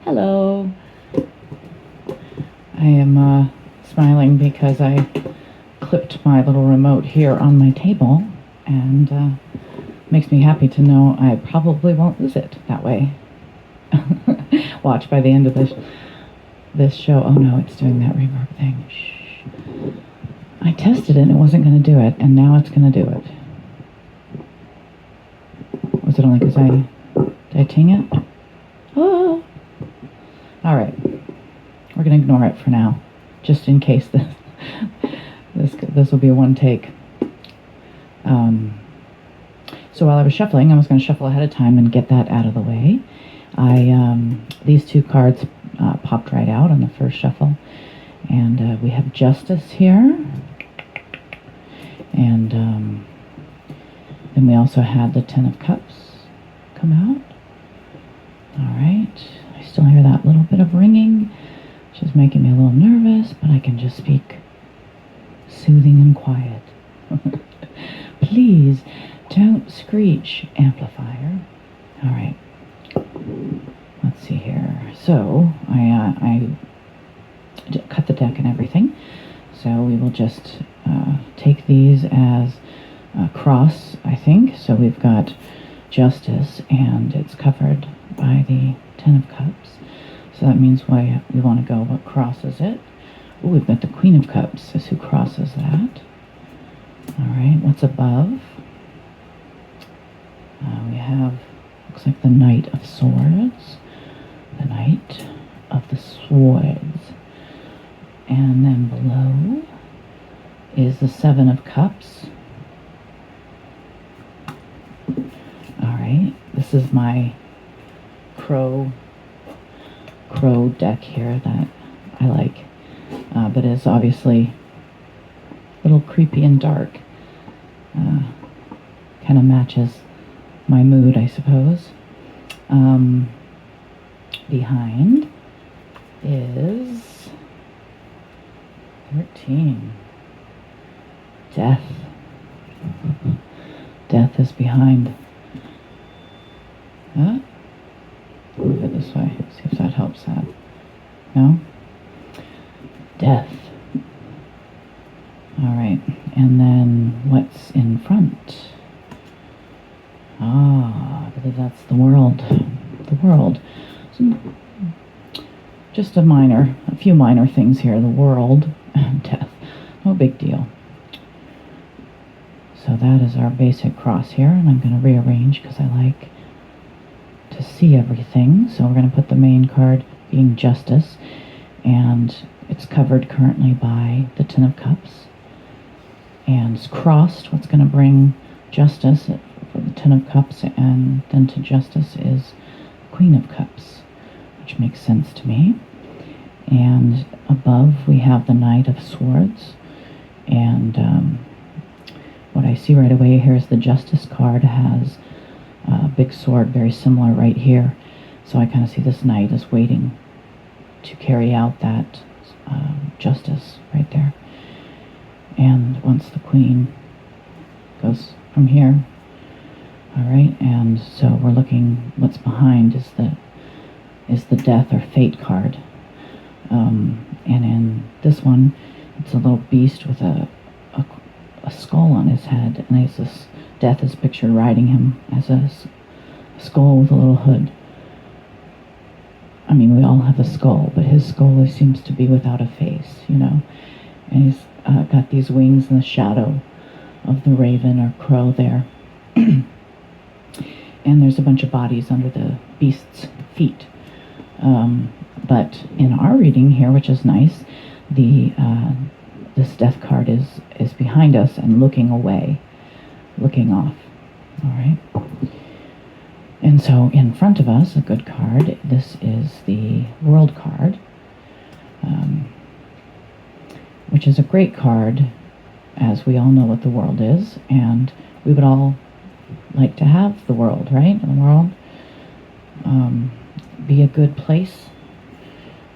Hello. I am smiling because I clipped my little remote here on my table, and makes me happy to know I probably won't lose it that way. Watch, by the end of this show. Oh no, it's doing that reverb thing. Shh. I tested it and it wasn't going to do it, and now it's going to do it. Was it only because did I ting it? Oh. All right. We're going to ignore it for now, just in case this will be a one take. So while I was shuffling, I was going to shuffle ahead of time and get that out of the way. These two cards popped right out on the first shuffle, and we have Justice here, and then we also had the Ten of Cups come out. All right, I still hear that little bit of ringing, which is making me a little nervous, but I can just speak soothing and quiet. Please don't screech, amplifier. All right, let's see here. So I cut the deck and everything, so we will just take these as a cross, I think. So we've got Justice, and it's covered by the Ten of Cups. So that means we want to go what crosses it. Oh, we've got the Queen of Cups is who crosses that. All right, what's above? We have, looks like the Knight of Swords. The Knight of the Swords. And then below is the Seven of Cups. All right, this is my crow deck here that I like, but is obviously a little creepy and dark. Kind of matches my mood, I suppose. Behind is 13. Death. Death is behind. Move it this way. See if that helps that. No? Death. All right. And then what's in front? I believe that's the World. The World. So just a few minor things here. The World and Death. No big deal. So that is our basic cross here, and I'm going to rearrange because I like to see everything. So we're going to put the main card being Justice, and it's covered currently by the Ten of Cups, and it's crossed. What's going to bring Justice for the Ten of Cups and then to Justice is Queen of Cups, which makes sense to me. And above we have the Knight of Swords, and what I see right away here is the Justice card has a big sword, very similar right here. So I kind of see this knight is waiting to carry out that Justice right there. And once the Queen goes from here, all right. And so we're looking. What's behind is the Death or Fate card. And in this one, it's a little beast with a skull on his head, and there's this Death is pictured riding him as a skull with a little hood. I mean, we all have a skull, but his skull seems to be without a face, and he's got these wings in the shadow of the raven or crow there. And there's a bunch of bodies under the beast's feet. But in our reading here, which is nice, this Death card is behind us and looking away, looking off. All right. And so in front of us, a good card, this is the World card, which is a great card, as we all know what the world is, and we would all like to have the world, right? The world be a good place.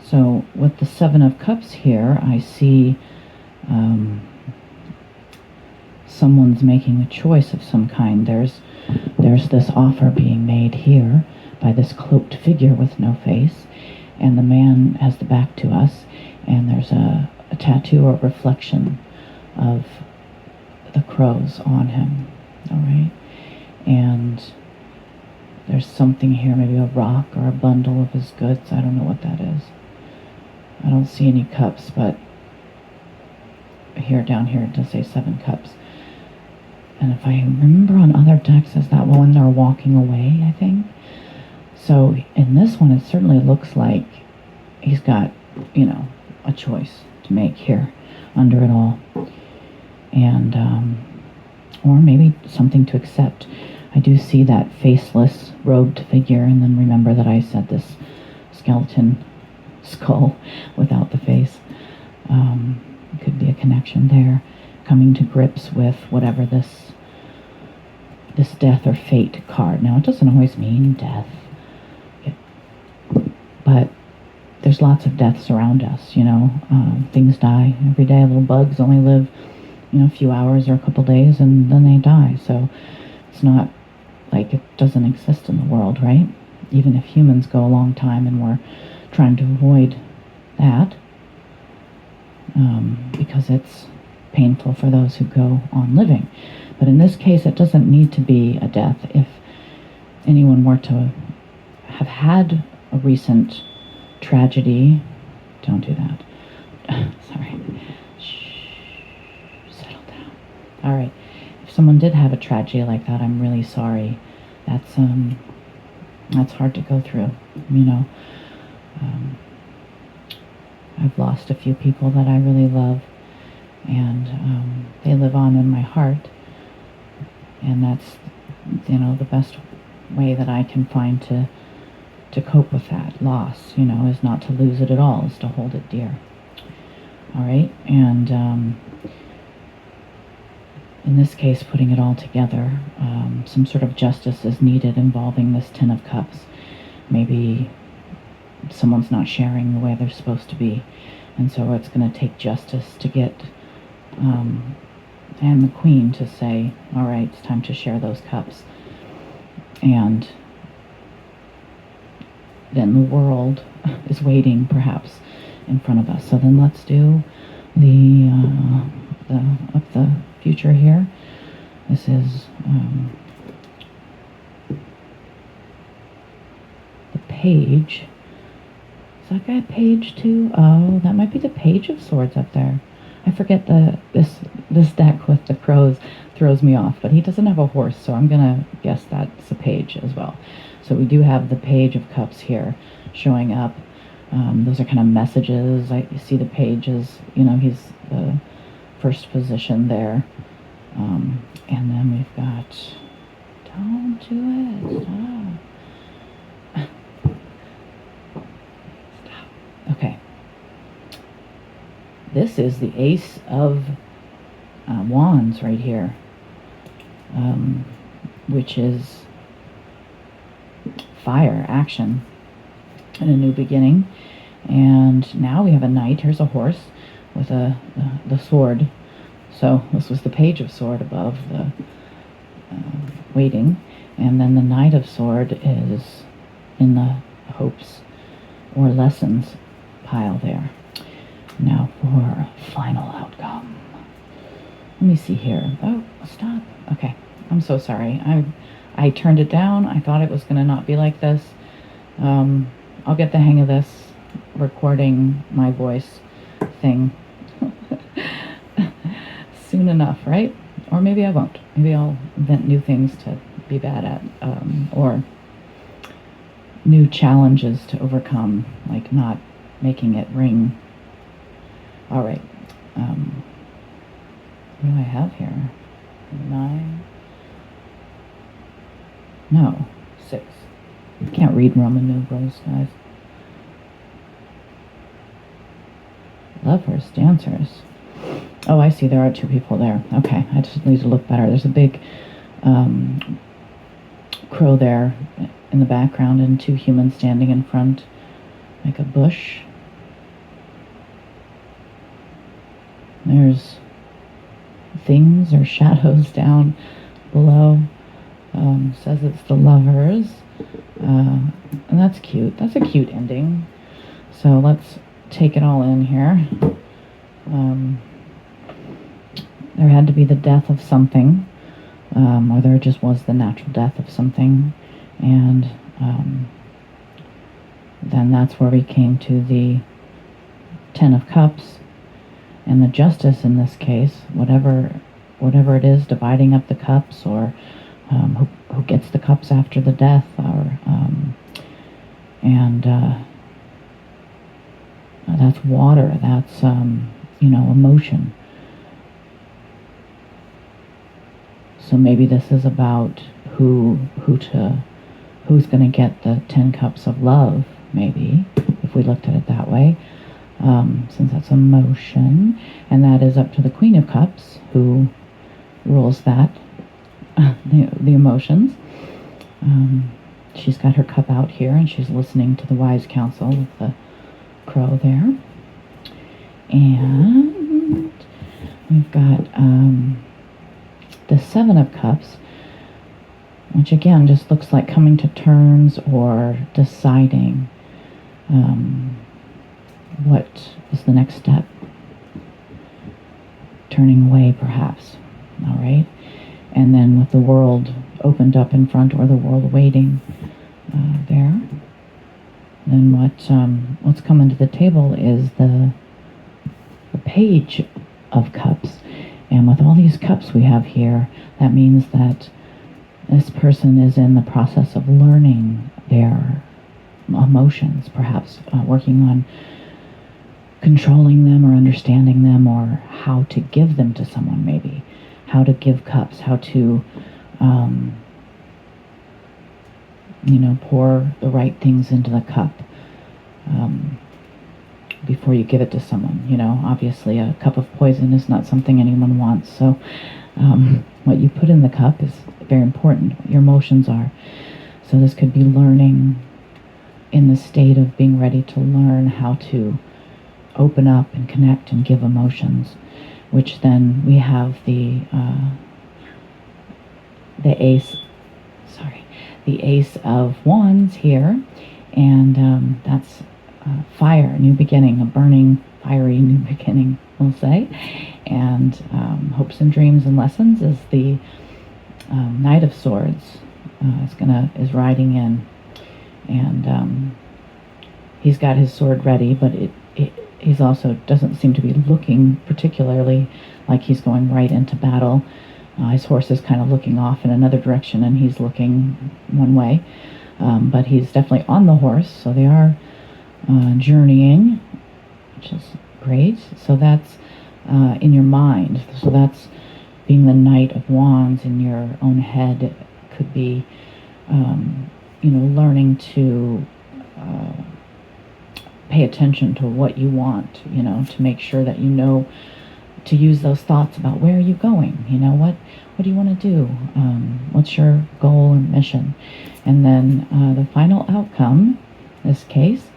So with the Seven of Cups here, I see someone's making a choice of some kind. There's this offer being made here by this cloaked figure with no face, and the man has the back to us, and there's a tattoo or reflection of the crows on him. All right, and there's something here, maybe a rock or a bundle of his goods. I don't know what that is. I don't see any cups, but here, down here, it does say 7 cups. And if I remember on other decks, is that when they're walking away, I think. So in this one, it certainly looks like he's got, a choice to make here under it all. And, or maybe something to accept. I do see that faceless, robed figure, and then remember that I said this skeleton skull without the face. Could be a connection there, coming to grips with whatever this death or fate card. Now, it doesn't always mean death, but there's lots of deaths around us, things die every day. Little bugs only live, a few hours or a couple days, and then they die. So it's not like it doesn't exist in the world, right? Even if humans go a long time, and we're trying to avoid that, because it's painful for those who go on living. But in this case, it doesn't need to be a death. If anyone were to have had a recent tragedy, don't do that. Sorry. Shh, settle down. All right. If someone did have a tragedy like that, I'm really sorry. That's hard to go through, I've lost a few people that I really love, and they live on in my heart, and that's, the best way that I can find to cope with that loss, is not to lose it at all, is to hold it dear. All right, and in this case, putting it all together, some sort of justice is needed involving this 10 of Cups. Maybe someone's not sharing the way they're supposed to be, and so it's going to take justice to get and the Queen to say, all right, it's time to share those cups. And then the world is waiting, perhaps, in front of us. So then let's do the future here. This is the Page. Is that guy a page too? Oh, that might be the Page of Swords up there. I forget this deck with the crows throws me off, but he doesn't have a horse, so I'm gonna guess that's a page as well. So we do have the Page of Cups here showing up. Those are kind of messages. I see the Page is, he's the first position there. And then we've got, don't do it, stop. Okay. This is the Ace of Wands right here, which is fire, action, and a new beginning. And now we have a knight. Here's a horse with the sword. So this was the Page of Sword above the waiting. And then the Knight of Sword is in the hopes or lessons pile there. Now for final outcome. Let me see here. Oh, stop. Okay. I'm so sorry. I turned it down. I thought it was going to not be like this. I'll get the hang of this recording my voice thing soon enough, right? Or maybe I won't. Maybe I'll invent new things to be bad at, or new challenges to overcome, like not making it ring. All right. What do I have here? 9? No, 6. Can't read Roman numerals, guys. Lovers, dancers. Oh, I see. There are 2 people there. Okay, I just need to look better. There's a big crow there in the background and 2 humans standing in front, like a bush. There's things or shadows down below. Says it's the lovers. And that's cute. That's a cute ending. So let's take it all in here. There had to be the death of something, or there just was the natural death of something, and then that's where we came to the Ten of Cups, and the Justice in this case, whatever it is, dividing up the cups, or who gets the cups after the death, or that's water, that's emotion. So maybe this is about who's going to get the 10 cups of love, maybe, if we looked at it that way, since that's emotion, and that is up to the Queen of Cups, who rules that, the emotions. She's got her cup out here, and she's listening to the wise counsel with the crow there. And we've got the Seven of Cups, which again just looks like coming to terms or deciding what is the next step. Turning away, perhaps. All right? And then with the world opened up in front, or the world waiting there, then what's coming to the table is the Page of Cups. And with all these cups we have here, that means that this person is in the process of learning their emotions, perhaps working on controlling them or understanding them, or how to give them to someone, maybe. How to give cups, how to, pour the right things into the cup before you give it to someone. Obviously a cup of poison is not something anyone wants. So what you put in the cup is very important, what your emotions are. So this could be learning, in the state of being ready to learn how to open up and connect and give emotions, which then we have the Ace of Wands here, and that's fire, new beginning, a burning, fiery new beginning, we'll say. And hopes and dreams and lessons is the Knight of Swords is riding in, and he's got his sword ready, but he's also doesn't seem to be looking particularly like he's going right into battle. His horse is kind of looking off in another direction, and he's looking one way, but he's definitely on the horse, so they are journeying, which is great. So that's in your mind. So that's being the Knight of Wands in your own head. It could be, learning to pay attention to what you want, to make sure that to use those thoughts about where are you going, what do you want to do, what's your goal and mission. And then the final outcome, in this case,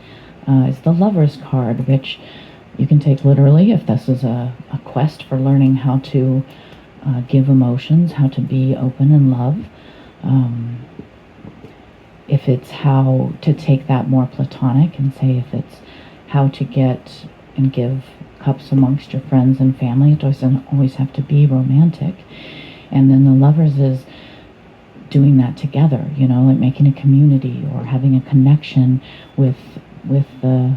is the Lover's card, which you can take literally if this is a quest for learning how to give emotions, how to be open in love. If it's how to take that more platonic and say if it's how to get and give cups amongst your friends and family, it doesn't always have to be romantic. And then the Lovers is doing that together, like making a community or having a connection with the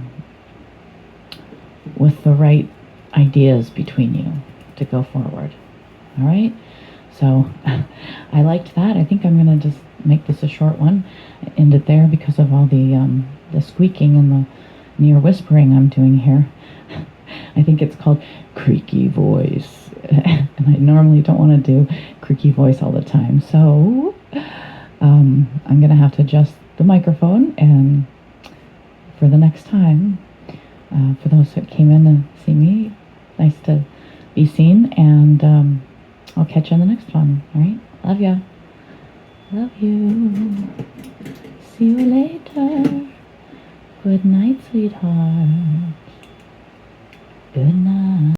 right ideas between you to go forward. All right, so I liked that. I think I'm gonna just make this a short one, end it there because of all the squeaking and the near whispering I'm doing here. I think it's called creaky voice, and I normally don't want to do creaky voice all the time, so I'm gonna have to adjust the microphone, and for the next time, for those that came in to see me, nice to be seen, and I'll catch you on the next one. All right, love ya. Love you. See you later. Good night, sweetheart. Good night.